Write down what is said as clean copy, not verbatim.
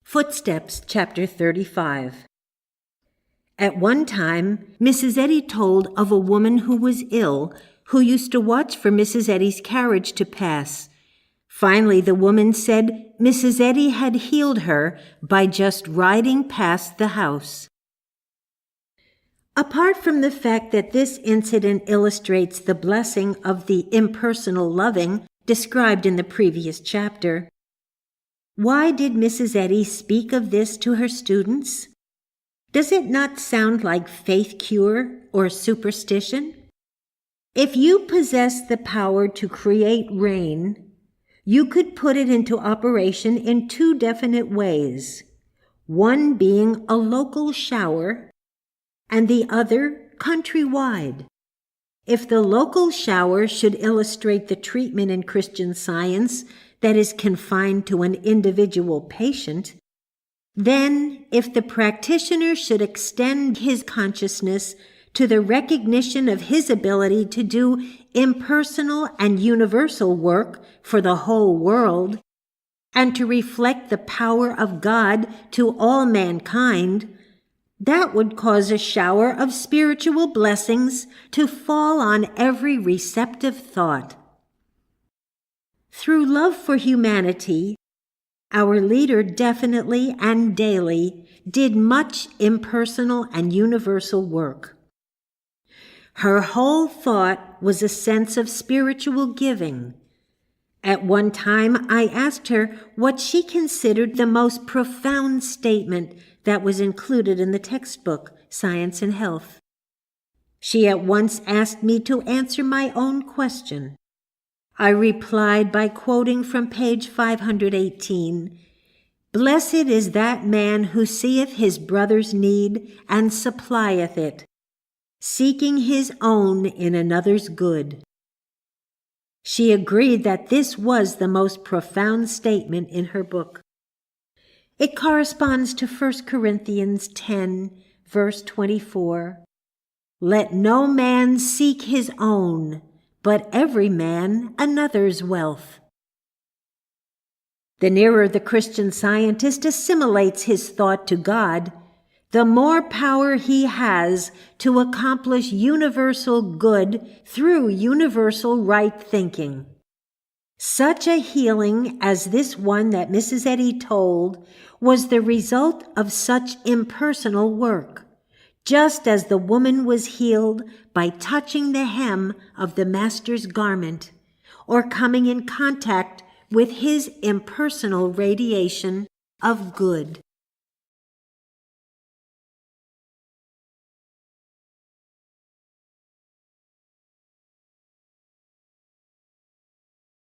Footsteps, Chapter 35. At one time, Mrs. Eddy told of a woman who was ill, who used to watch for Mrs. Eddy's carriage to pass. Finally, the woman said Mrs. Eddy had healed her by just riding past the house. Apart from the fact that this incident illustrates the blessing of the impersonal loving described in the previous chapter, why did Mrs. Eddy speak of this to her students? Does it not sound like faith cure or superstition? If you possess the power to create rain, you could put it into operation in two definite ways, one being a local shower and the other countrywide. If the local shower should illustrate the treatment in Christian Science that is confined to an individual patient, then if the practitioner should extend his consciousness to the recognition of his ability to do impersonal and universal work for the whole world, and to reflect the power of God to all mankind, that would cause a shower of spiritual blessings to fall on every receptive thought. Through love for humanity, our leader definitely and daily did much impersonal and universal work. Her whole thought was a sense of spiritual giving. At one time, I asked her what she considered the most profound statement that was included in the textbook, Science and Health. She at once asked me to answer my own question. I replied by quoting from page 518, "Blessed is that man who seeth his brother's need and supplieth it, seeking his own in another's good." She agreed that this was the most profound statement in her book. It corresponds to 1 Corinthians 10, verse 24. "Let no man seek his own, but every man another's wealth." The nearer the Christian Scientist assimilates his thought to God, the more power he has to accomplish universal good through universal right thinking. Such a healing as this one that Mrs. Eddy told was the result of such impersonal work, just as the woman was healed by touching the hem of the Master's garment or coming in contact with his impersonal radiation of good.